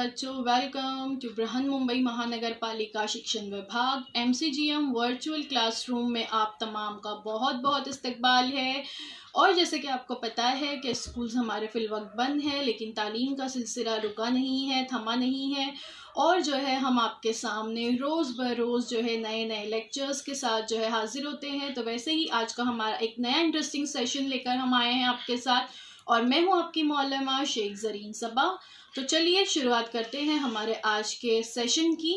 बच्चों, welcome to Brihan Mumbai महानगर पालिका शिक्षण विभाग MCGM वर्चुअल क्लासरूम में आप तमाम का बहुत बहुत इस्तकबाल है। और जैसे कि आपको पता है कि स्कूल्स हमारे फिलवक्त बंद है, लेकिन तालीम का सिलसिला रुका नहीं है, थमा नहीं है। और जो है हम आपके सामने रोज़ बरोज़ जो है नए नए लेक्चर्स के साथ जो है हाजिर होते हैं। तो वैसे ही आज का हमारा एक नया इंटरेस्टिंग सेशन लेकर हम आए हैं आपके साथ, और मैं हूं आपकी मौलमा शेख ज़रीन सबा। तो चलिए शुरुआत करते हैं हमारे आज के सेशन की।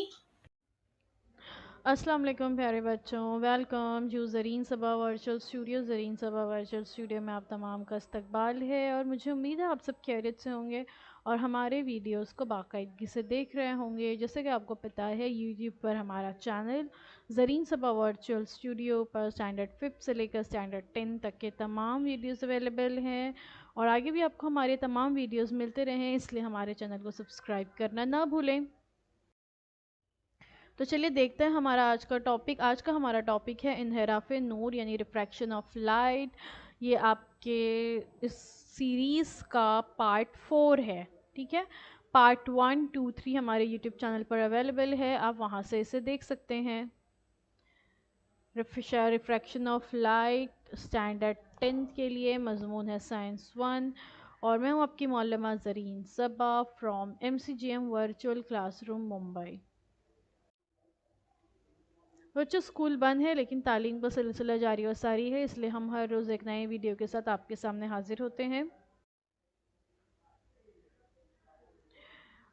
अस्सलाम वालेकुम प्यारे बच्चों, welcome to Zareen Saba virtual studio. Zareen Saba virtual studio में आप तमाम का इस्तकबाल है और मुझे उम्मीद है आप सब खैरियत से होंगे और हमारे वीडियोस को बाकायदगी से देख रहे होंगे। जैसे कि आपको पता है यूट्यूब पर हमारा channel Zareen Saba virtual studio पर स्टैंडर्ड 5 से लेकर स्टैंडर्ड 10 तक के तमाम वीडियोस अवेलेबल हैं और आगे भी आपको हमारे तमाम वीडियोस मिलते रहें, इसलिए हमारे चैनल को सब्सक्राइब करना ना भूलें। तो चलिए देखते हैं हमारा आज का टॉपिक। आज का हमारा टॉपिक है इन्हिराफ नूर यानी रिफ्रैक्शन ऑफ लाइट। ये आपके इस सीरीज़ का पार्ट 4 है, ठीक है। पार्ट 1, 2, 3 हमारे यूट्यूब चैनल पर अवेलेबल है, आप वहाँ से इसे देख सकते हैं। रिफ्रैक्शन ऑफ लाइट स्टैंडर्ड 10 के लिए मजमून है साइंस 1 और मैं हूँ आपकी Maulma Zareen Saba from MCGM virtual classroom Mumbai. बच्चों स्कूल बंद है लेकिन तालीम का सिलसिला जारी और सारी है, इसलिए हम हर रोज़ एक नए वीडियो के साथ आपके सामने हाजिर होते हैं।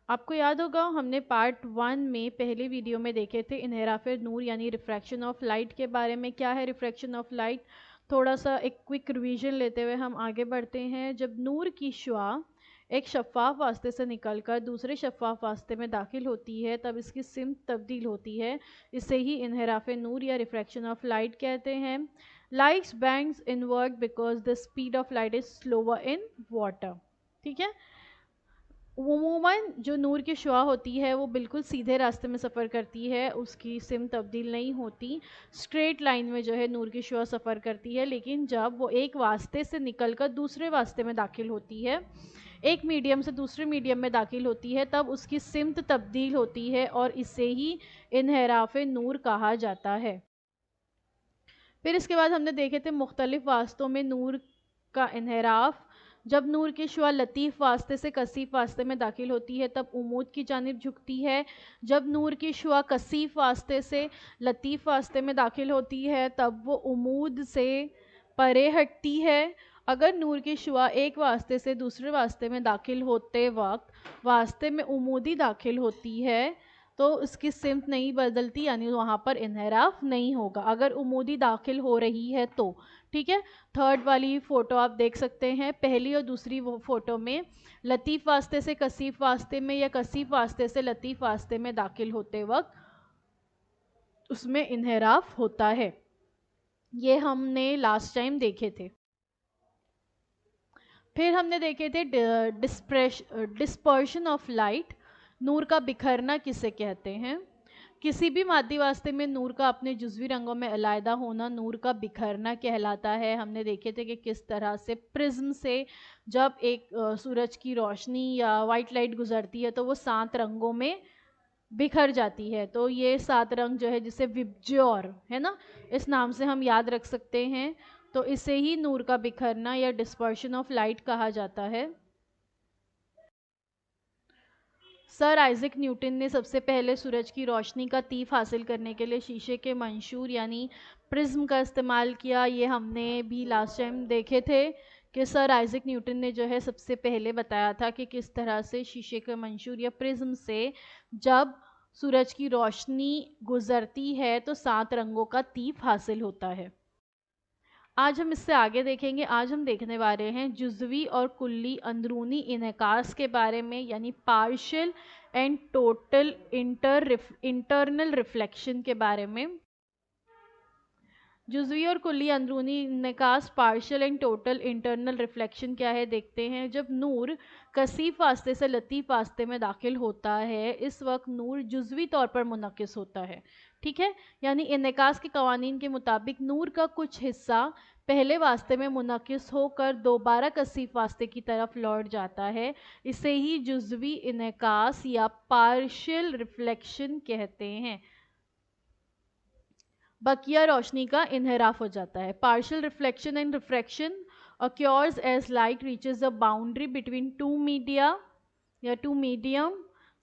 आपको याद होगा हमने पार्ट 1 में पहले वीडियो में देखे थे इन्हिराफ नूर यानी रिफ्रैक्शन ऑफ लाइट के बारे में। क्या है रिफ्रैक्शन ऑफ लाइट, थोड़ा सा एक क्विक रिवीजन लेते हुए हम आगे बढ़ते हैं। जब नूर की शुआ एक शफ़ाफ वास्ते से निकलकर दूसरे शफ़ाफ वास्ते में दाखिल होती है तब इसकी सिमत तब्दील होती है। इसे ही इन्हिराफ नूर या रिफ्रैक्शन ऑफ लाइट कहते हैं। Lights bends inward because the speed of light is slower in water, ठीक है। उमूमन जो नूर की शुआ होती है वो बिल्कुल सीधे रास्ते में सफ़र करती है, उसकी सिम तब्दील नहीं होती, स्ट्रेट लाइन में जो है नूर की शुआ सफ़र करती है। लेकिन जब वो एक वास्ते से निकलकर दूसरे वास्ते में दाखिल होती है, एक मीडियम से दूसरे मीडियम में दाखिल होती है, तब उसकी सिमत तब्दील होती है और इसे ही इन्हिराफ नूर कहा जाता है। फिर इसके बाद हमने देखे थे मुख्तलिफ वास्तों में नूर का इन्हिराफ। जब नूर की शुआ लतीफ़ वास्ते से कसीफ़ वास्ते में दाखिल होती है तब उमूद की जानिब झुकती है। जब नूर की शुआ कसीफ़ वास्ते से लतीफ़ वास्ते में दाखिल होती है तब वो उमूद से परे हटती है। अगर नूर की शुआ एक वास्ते से दूसरे वास्ते में दाखिल होते वक्त वास्ते में उमूदी दाखिल होती है तो उसकी सिमत नहीं बदलती, यानी वहाँ पर इन्हिराफ नहीं होगा अगर उमूदी दाखिल हो रही है तो, ठीक है। थर्ड वाली फ़ोटो आप देख सकते हैं, पहली और दूसरी वो फ़ोटो में लतीफ़ वास्ते से कसीफ़ वास्ते में या कसीफ़ वास्ते से लतीफ़ वास्ते में दाखिल होते वक्त उसमें इन्हिराफ होता है। ये हमने लास्ट टाइम देखे थे। फिर हमने देखे थे डिस्पर्शन ऑफ लाइट, नूर का बिखरना किसे कहते हैं। किसी भी मादी वास्ते में नूर का अपने जुज़वी रंगों में अलहदा होना नूर का बिखरना कहलाता है। हमने देखे थे कि किस तरह से प्रिज्म से जब एक सूरज की रोशनी या वाइट लाइट गुजरती है तो वो 7 रंगों में बिखर जाती है। तो ये 7 रंग जो है जिसे विबज्योर है ना, इस नाम से हम याद रख सकते हैं। तो इसे ही नूर का बिखरना या डिस्पर्शन ऑफ लाइट कहा जाता है। सर आइजैक न्यूटन ने सबसे पहले सूरज की रोशनी का तीफ हासिल करने के लिए शीशे के मंशूर यानी प्रिज्म का इस्तेमाल किया। ये हमने भी लास्ट टाइम देखे थे कि सर आइजैक न्यूटन ने जो है सबसे पहले बताया था कि किस तरह से शीशे के मंशूर या प्रिज्म से जब सूरज की रोशनी गुजरती है तो 7 रंगों का तीफ हासिल होता है। आज हम इससे आगे देखेंगे। आज हम देखने वाले हैं जुज़वी और कुल्ली अंदरूनी इन्कास के बारे में, यानी partial and total internal reflection के बारे में। जुज़वी और कुल्ली अंदरूनी इन्कास, partial and total internal reflection क्या है देखते हैं। जब नूर कसीफ वास्ते से लतीफ़ वास्ते में दाखिल होता है इस वक्त नूर जुज़वी तौर पर मुनक्किस होता है, ठीक है। यानी इन्कास के कवानीन के मुताबिक नूर का कुछ हिस्सा पहले वास्ते में मुनक़िस होकर दोबारा कसीफ वास्ते की तरफ लौट जाता है। इसे ही जुज़वी इन्कास या पार्शियल रिफ्लेक्शन कहते हैं। बकिया रोशनी का इन्हराफ हो जाता है। Partial reflection and refraction occurs as light reaches a boundary between two media या two medium.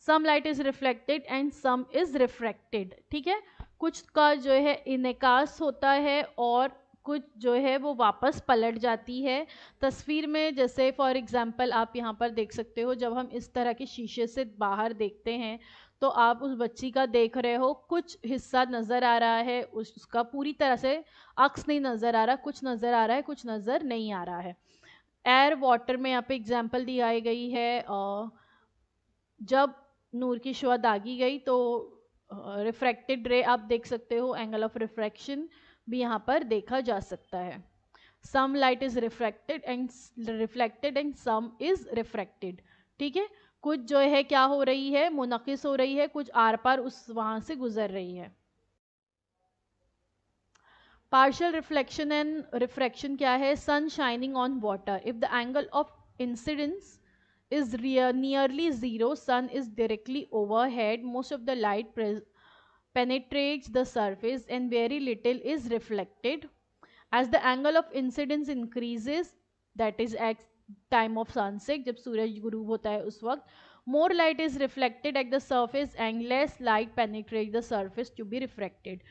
Some light is reflected and some is refracted. ठीक है, कुछ का जो है इन्कास होता है और कुछ जो है वो वापस पलट जाती है। तस्वीर में जैसे फॉर एग्जांपल आप यहाँ पर देख सकते हो, जब हम इस तरह के शीशे से बाहर देखते हैं तो आप उस बच्ची का देख रहे हो, कुछ हिस्सा नज़र आ रहा है, उसका पूरी तरह से अक्स नहीं नज़र आ रहा, कुछ नज़र आ रहा है, कुछ नज़र नहीं आ रहा है। एयर वाटर में यहाँ पे एग्जांपल दिखाई गई है। जब नूर की शुआ दागी गई तो रिफ्रैक्टेड रे आप देख सकते हो, एंगल ऑफ रिफ्रैक्शन भी यहाँ पर देखा जा सकता है। Some light is reflected and some is refracted. ठीक है, कुछ जो है क्या हो रही है, मुनक़िस हो रही है, कुछ आर पार उस वहां से गुजर रही है। पार्शियल रिफ्लेक्शन एंड रिफ्रैक्शन क्या है? Sun shining on water, if the angle of incidence is nearly zero, sun is directly overhead, most of the light penetrates the surface and very little is reflected. As the angle of incidence increases, that is at time of sunset, जब सूरज गुरूब होता है उस वक्त, more light is reflected at the surface and less light penetrates the surface to be refracted.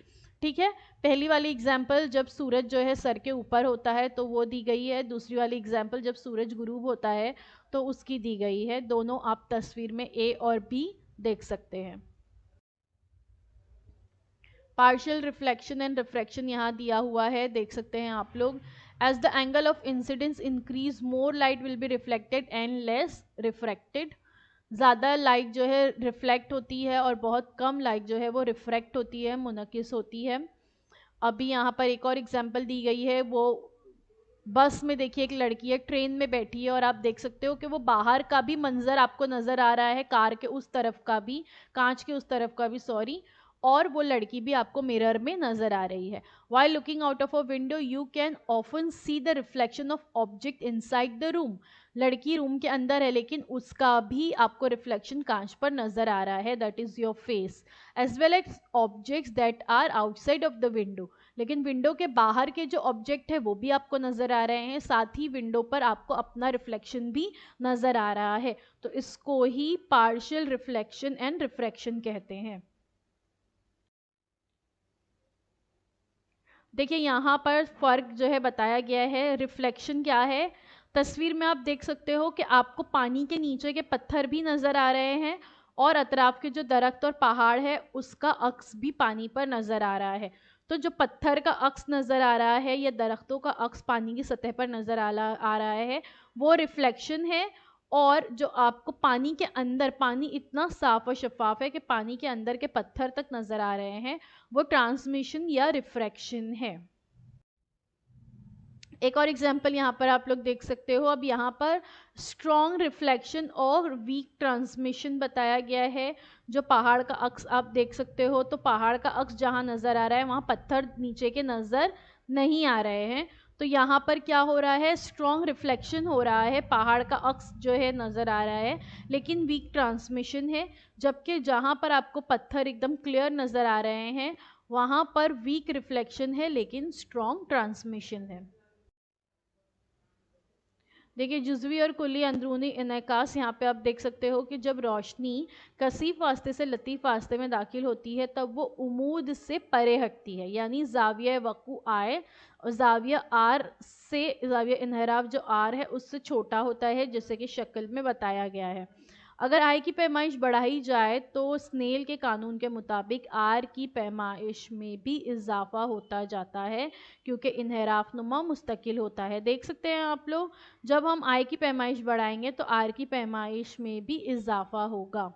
ठीक है, पहली वाली example जब सूरज जो है सर के ऊपर होता है तो वो दी गई है। दूसरी वाली एग्जाम्पल जब सूरज गुरूब होता है तो उसकी दी गई है। दोनों आप तस्वीर में ए और बी देख सकते हैं। पार्शियल रिफ्लेक्शन एंड रिफ्रैक्शन यहाँ दिया हुआ है, देख सकते हैं आप लोग। As the angle of incidence increase, more light will be reflected and less refracted. ज़्यादा लाइट जो है रिफ्लेक्ट होती है और बहुत कम लाइट जो है वो रिफ्रैक्ट होती है, मुनक़िस होती है। अभी यहाँ पर एक और एग्जांपल दी गई है, वो बस में देखिए एक लड़की है, ट्रेन में बैठी है और आप देख सकते हो कि वो बाहर का भी मंजर आपको नज़र आ रहा है, कार के उस तरफ का भी, कांच के उस तरफ का भी, सॉरी, और वो लड़की भी आपको मिरर में नजर आ रही है। While looking out of a window, you can often see the reflection of object inside the room. लड़की रूम के अंदर है लेकिन उसका भी आपको रिफ्लेक्शन कांच पर नजर आ रहा है, that is your face, as well as objects that are outside of the window. लेकिन विंडो के बाहर के जो ऑब्जेक्ट है वो भी आपको नजर आ रहे हैं, साथ ही विंडो पर आपको अपना रिफ्लेक्शन भी नजर आ रहा है। तो इसको ही पार्शियल रिफ्लेक्शन एंड रिफ्रैक्शन कहते हैं। देखिए यहाँ पर फर्क जो है बताया गया है। रिफ्लेक्शन क्या है? तस्वीर में आप देख सकते हो कि आपको पानी के नीचे के पत्थर भी नज़र आ रहे हैं और अतराफ के जो दरख्त और पहाड़ है उसका अक्स भी पानी पर नज़र आ रहा है। तो जो पत्थर का अक्स नज़र आ रहा है या दरख्तों का अक्स पानी की सतह पर नज़र आ रहा है वो रिफ्लेक्शन है। और जो आपको पानी के अंदर, पानी इतना साफ और शफाफ है कि पानी के अंदर के पत्थर तक नज़र आ रहे हैं, वो ट्रांसमिशन या रिफ्रैक्शन है। एक और एग्जांपल यहाँ पर आप लोग देख सकते हो। अब यहाँ पर स्ट्रॉन्ग रिफ्लेक्शन और वीक ट्रांसमिशन बताया गया है। जो पहाड़ का अक्स आप देख सकते हो, तो पहाड़ का अक्स जहाँ नज़र आ रहा है वहाँ पत्थर नीचे के नज़र नहीं आ रहे हैं। तो यहाँ पर क्या हो रहा है? स्ट्रॉन्ग रिफ्लेक्शन हो रहा है, पहाड़ का अक्स जो है नज़र आ रहा है लेकिन वीक ट्रांसमिशन है। जबकि जहाँ पर आपको पत्थर एकदम क्लियर नज़र आ रहे हैं वहाँ पर वीक रिफ्लेक्शन है लेकिन स्ट्रॉन्ग ट्रांसमिशन है। देखिए जुज़वी और कुल्ली अंदरूनी इनकास, यहाँ पे आप देख सकते हो कि जब रोशनी कसीफ वास्ते से लतीफ़ वास्ते में दाखिल होती है तब वो उमूद से परे हटती है, यानी ज़ाविया वक़ू आए और ज़ाविया आर से, ज़ाविया इन्हराफ जो आर है उससे छोटा होता है, जैसे कि शक्ल में बताया गया है। अगर आई की पैमाइश बढ़ाई जाए तो स्नेल के कानून के मुताबिक आर की पैमाइश में भी इजाफा होता जाता है क्योंकि इन्हराफ नुमा मुस्तकिल होता है। देख सकते हैं आप लोग, जब हम आई की पैमाइश बढ़ाएंगे तो आर की पैमाइश में भी इजाफा होगा।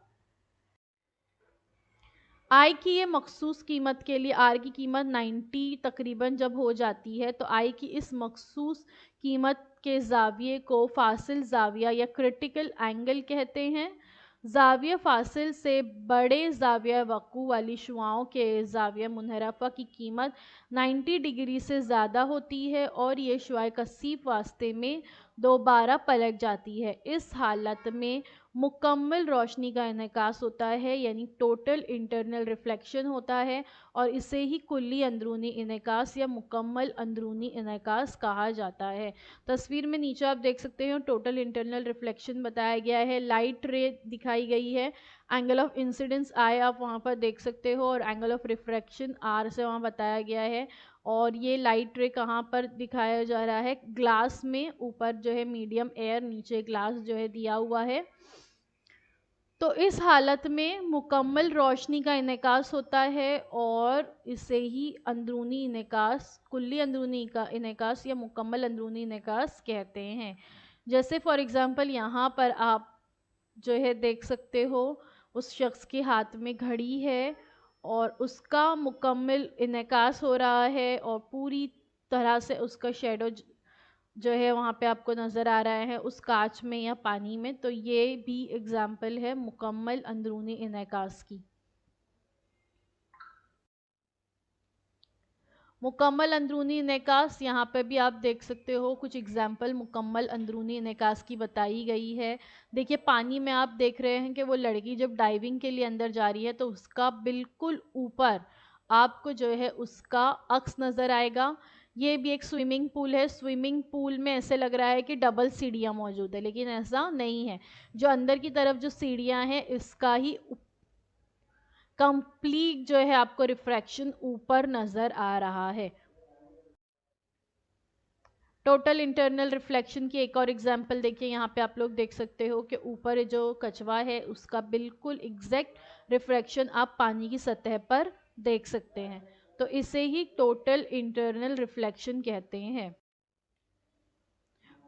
आई की ये मखसूस कीमत के लिए, आर की कीमत 90 तकरीबन जब हो जाती है तो आई की इस मखसूस कीमत के ज़ाविये को फासिल ज़ाविया या क्रिटिकल एंगल कहते हैं। ज़ाविया फासिल से बड़े ज़ाविया वक़ू वाली शुआओं के ज़ाविया मुनहरफ़ा की कीमत 90 डिग्री से ज़्यादा होती है और ये शुआएं कसीफ वास्ते में दोबारा पलट जाती है। इस हालत में मुकम्मल रोशनी का इन्हकास होता है, यानी टोटल इंटरनल रिफ्लेक्शन होता है, और इसे ही कुल्ली अंदरूनी इन्हकास या मुकम्मल अंदरूनी इन्हकास कहा जाता है। तस्वीर में नीचे आप देख सकते हो टोटल इंटरनल रिफ्लेक्शन बताया गया है, लाइट रे दिखाई गई है, एंगल ऑफ इंसिडेंस आई आप वहाँ पर देख सकते हो, और एंगल ऑफ रिफ्रैक्शन आर से वहाँ बताया गया है। और ये लाइट रे कहाँ पर दिखाया जा रहा है, ग्लास में, ऊपर जो है मीडियम एयर, नीचे ग्लास जो है दिया हुआ है। तो इस हालत में मुकम्मल रोशनी का इन्हकास होता है और इसे ही अंदरूनी इन्हकास, कुल्ली अंदरूनी का इन्हकास या मुकम्मल अंदरूनी इन्हकास कहते हैं। जैसे फॉर एग्ज़ाम्पल यहाँ पर आप जो है देख सकते हो उस शख्स के हाथ में घड़ी है और उसका मुकम्मल इन्हकास हो रहा है और पूरी तरह से उसका शेडो जो है वहाँ पे आपको नज़र आ रहा है उस कांच में या पानी में। तो ये भी एग्जाम्पल है मुकम्मल अंदरूनी इन्हकास की। मुकम्मल अंदरूनी इन्हकास, यहाँ पे भी आप देख सकते हो कुछ एग्जाम्पल मुकम्मल अंदरूनी इन्हकास की बताई गई है। देखिए पानी में आप देख रहे हैं कि वो लड़की जब डाइविंग के लिए अंदर जा रही है तो उसका बिल्कुल ऊपर आपको जो है उसका अक्स नज़र आएगा। ये भी एक स्विमिंग पूल है, स्विमिंग पूल में ऐसे लग रहा है कि डबल सीढ़ियाँ मौजूद है, लेकिन ऐसा नहीं है। जो अंदर की तरफ जो सीढ़ियाँ हैं इसका ही कंप्लीट जो है आपको रिफ्रैक्शन ऊपर नज़र आ रहा है। टोटल इंटरनल रिफ्लेक्शन की एक और एग्जांपल देखिए, यहाँ पे आप लोग देख सकते हो कि ऊपर जो कछवा है उसका बिल्कुल एग्जैक्ट रिफ्रैक्शन आप पानी की सतह पर देख सकते हैं। तो इसे ही टोटल इंटरनल रिफ्लेक्शन कहते हैं।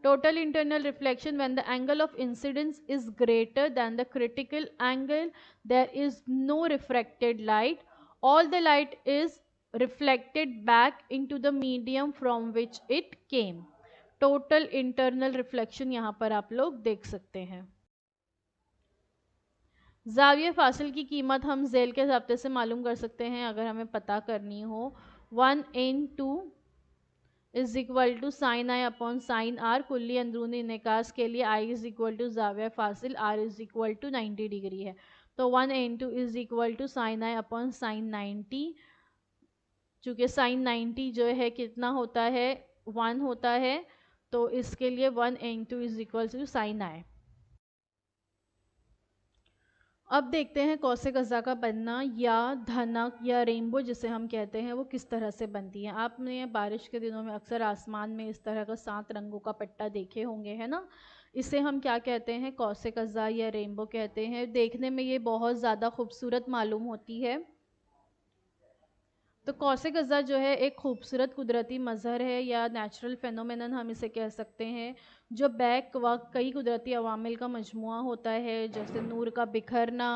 Total internal reflection, when the angle of incidence is greater than the critical angle, there is no refracted light. All the light is reflected back into the medium from which it came. Total internal reflection यहाँ पर आप लोग देख सकते हैं। ज़ाविया फासिल की कीमत हम ज़ेल के ज़ाब्ते से मालूम कर सकते हैं अगर हमें पता करनी हो। 1n2 is equal to sine I upon sine R. कुल्ली अंदरूनी इन्हकास के लिए आई इज इक्वल टू ज़ाविया फासिल, R is equal to 90 degree है। तो 1n2 is equal to sine I upon sine 90। चूँकि साइन 90 जो है कितना होता है, 1 होता है, तो इसके लिए 1n2 is equal to sine I. अब देखते हैं कौसे कज़ा का बनना या धनक या रेनबो जिसे हम कहते हैं वो किस तरह से बनती है। आपने बारिश के दिनों में अक्सर आसमान में इस तरह का 7 रंगों का पट्टा देखे होंगे, है ना। इसे हम क्या कहते हैं, कौसे कज़ा या रेनबो कहते हैं। देखने में ये बहुत ज़्यादा खूबसूरत मालूम होती है। तो कौसे कज़ा जो है एक खूबसूरत कुदरती मज़हर है या नेचुरल फेनोमेनन हम इसे कह सकते हैं, जो बैक वक्त कई कुदरती अवामिल का मजमुआ होता है, जैसे नूर का बिखरना,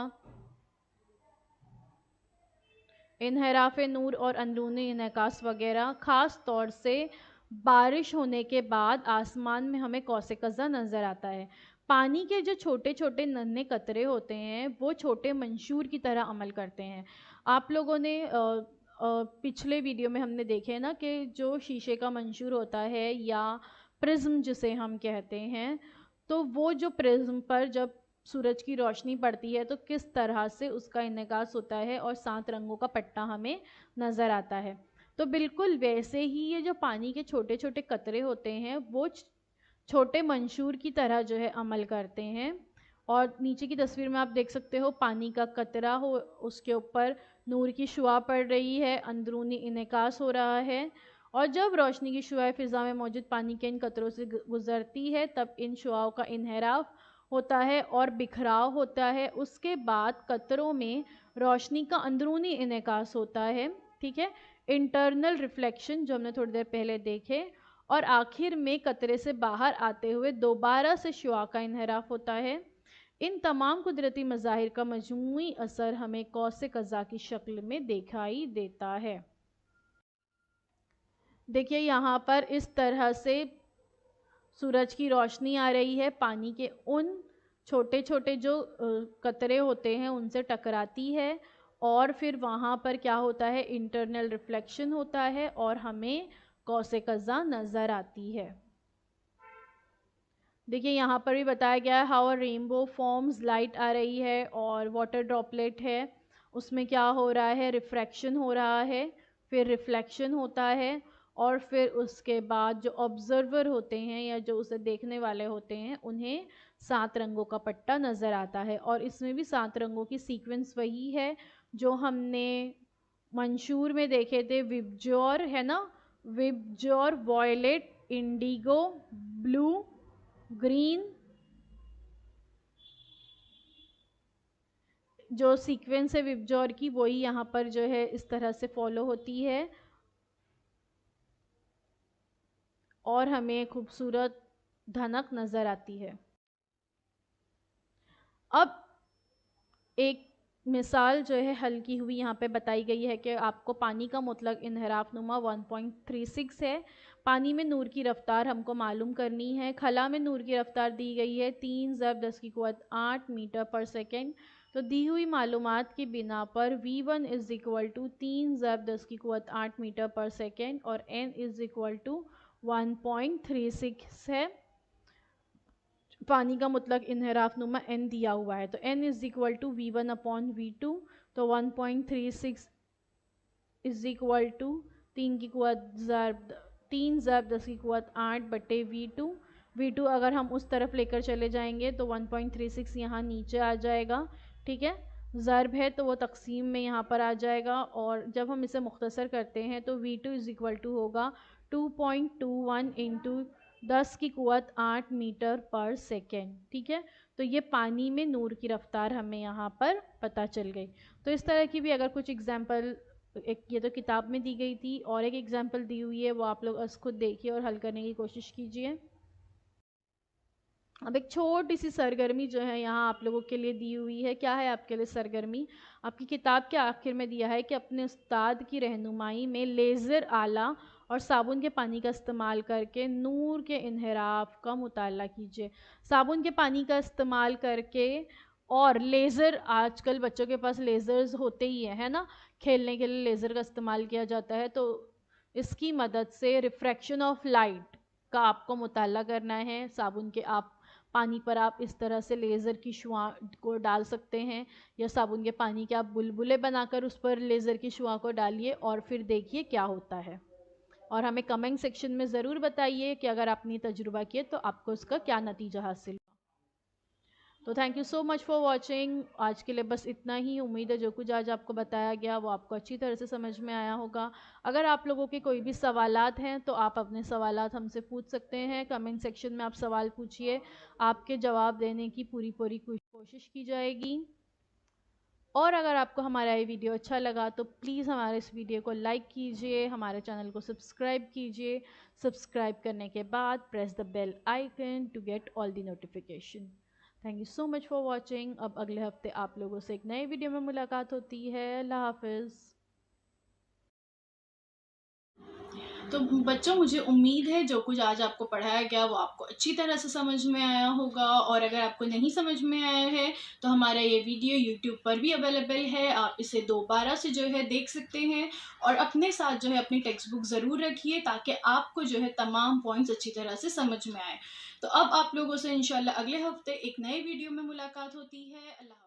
इन्हराफ नूर और अंदरूनी इन्हकास वगैरह। ख़ास तौर से बारिश होने के बाद आसमान में हमें कौसे कज़ा नज़र आता है। पानी के जो छोटे छोटे नन्हे कतरे होते हैं वो छोटे मंशूर की तरह अमल करते हैं। आप लोगों ने पिछले वीडियो में हमने देखे हैं ना कि जो शीशे का मंशूर होता है या प्रिज्म जिसे हम कहते हैं, तो वो जो प्रिज्म पर जब सूरज की रोशनी पड़ती है तो किस तरह से उसका इन्हकास होता है और 7 रंगों का पट्टा हमें नज़र आता है। तो बिल्कुल वैसे ही ये जो पानी के छोटे छोटे कतरे होते हैं वो छोटे मंशूर की तरह जो है अमल करते हैं। और नीचे की तस्वीर में आप देख सकते हो पानी का कतरा हो, उसके ऊपर नूर की शुआ पड़ रही है, अंदरूनी इन्हकास हो रहा है। और जब रोशनी की शुआ फ़िज़ा में मौजूद पानी के इन कतरों से गुज़रती है तब इन शुआओं का इन्हराफ होता है और बिखराव होता है। उसके बाद कतरों में रोशनी का अंदरूनी इन्हकास होता है, ठीक है, इंटरनल रिफ्लेक्शन जो हमने थोड़ी देर पहले देखे। और आखिर में कतरे से बाहर आते हुए दोबारा से शुआ का इन्हराफ होता है। इन तमाम कुदरती मज़ाहिर का मजमूई असर हमें कौसे कज़ा की शक्ल में दिखाई देता है। देखिए यहाँ पर इस तरह से सूरज की रोशनी आ रही है पानी के उन छोटे छोटे जो कतरे होते हैं उनसे टकराती है और फिर वहाँ पर क्या होता है, इंटरनल रिफ्लेक्शन होता है और हमें कौसे कज़ा नज़र आती है। देखिए यहाँ पर भी बताया गया है how a rainbow forms, light आ रही है और वाटर ड्रॉपलेट है, उसमें क्या हो रहा है, रिफ्रैक्शन हो रहा है, फिर रिफ्लेक्शन होता है और फिर उसके बाद जो ऑब्जर्वर होते हैं या जो उसे देखने वाले होते हैं उन्हें 7 रंगों का पट्टा नज़र आता है। और इसमें भी 7 रंगों की सीक्वेंस वही है जो हमने मंशूर में देखे थे, विबजोर है ना, विबजोर, वॉयलेट, इंडिगो, ब्लू, ग्रीन, जो सीक्वेंस है विबजोर की वही यहाँ पर जो है इस तरह से फॉलो होती है और हमें खूबसूरत धनक नज़र आती है। अब एक मिसाल जो है हल की हुई यहाँ पे बताई गई है कि आपको पानी का मुतलक इन्हराफ नुमा 1.36 है। पानी में नूर की रफ्तार हमको मालूम करनी है। खला में नूर की रफ्तार दी गई है 3 ज़रब 10 की क़ुव्वत 8 मीटर पर सेकेंड। तो दी हुई मालूमात की बिना पर V1 इज़ इक्वल टू 3 ज़रब 10 की क़ुव्वत 8 मीटर पर सेकेंड और N इज़ इक्वल टू 1.36 है। पानी का मुतलक इन्हराफ नुमा n दिया हुआ है, तो n is equal to V1 upon V2, तो 1.36 इज़ इक्वल टू 3 ज़रब 10 की क़ुव्वत 8 बटे V2 अगर हम उस तरफ लेकर चले जाएंगे तो 1.36 यहाँ नीचे आ जाएगा, ठीक है। ज़रब है तो वो तकसीम में यहाँ पर आ जाएगा और जब हम इसे मुख्तसर करते हैं तो V2 इज़ इक्वल टू होगा 2.21 इंटू 10 की क़ुव्वत 8 मीटर पर सेकेंड, ठीक है। तो ये पानी में नूर की रफ्तार हमें यहाँ पर पता चल गई। तो इस तरह की भी अगर कुछ एग्जाम्पल, एक ये तो किताब में दी गई थी और एक एग्जाम्पल दी हुई है वो आप लोग खुद देखिए और हल करने की कोशिश कीजिए। अब एक छोटी सी सरगर्मी जो है यहाँ आप लोगों के लिए दी हुई है। क्या है आपके लिए सरगर्मी? आपकी किताब के आखिर में दिया है कि अपने उस्ताद की रहनुमाई में लेज़र आला और साबुन के पानी का इस्तेमाल करके नूर के इन्हिराफ का मुताला कीजिए। साबुन के पानी का इस्तेमाल करके और लेज़र, आजकल बच्चों के पास लेज़र्स होते ही है ना, खेलने के लिए लेज़र का इस्तेमाल किया जाता है। तो इसकी मदद से रिफ्रैक्शन ऑफ लाइट का आपको मुताला करना है। साबुन के आप पानी पर आप इस तरह से लेज़र की शुआ को डाल सकते हैं या साबुन के पानी के आप बुलबुले बनाकर उस पर लेज़र की शुआ को डालिए और फिर देखिए क्या होता है। और हमें कमेंट सेक्शन में ज़रूर बताइए कि अगर आपने तजुर्बा किया तो आपको उसका क्या नतीजा हासिल। तो thank you so much for watching. आज के लिए बस इतना ही। उम्मीद है जो कुछ आज आपको बताया गया वो आपको अच्छी तरह से समझ में आया होगा। अगर आप लोगों के कोई भी सवालात हैं तो आप अपने सवालात हमसे पूछ सकते हैं। कमेंट सेक्शन में आप सवाल पूछिए, आपके जवाब देने की पूरी कोशिश की जाएगी। और अगर आपको हमारा ये वीडियो अच्छा लगा तो प्लीज़ हमारे इस वीडियो को लाइक कीजिए, हमारे चैनल को सब्सक्राइब कीजिए। सब्सक्राइब करने के बाद press the bell icon to get all the notification. Thank you so much for watching. अब अगले हफ्ते आप लोगों से एक नए वीडियो में मुलाकात होती है। अल्लाह हाफिज़। तो बच्चों, मुझे उम्मीद है जो कुछ आज आपको पढ़ाया गया वो आपको अच्छी तरह से समझ में आया होगा। और अगर आपको नहीं समझ में आया है तो हमारा ये वीडियो यूट्यूब पर भी अवेलेबल है, आप इसे दोबारा से जो है देख सकते हैं। और अपने साथ जो है अपनी टेक्स्ट बुक ज़रूर रखिए ताकि आपको जो है तमाम पॉइंट्स अच्छी तरह से समझ में आए। तो अब आप लोगों से इंशाल्लाह अगले हफ्ते एक नए वीडियो में मुलाकात होती है। अल्लाह।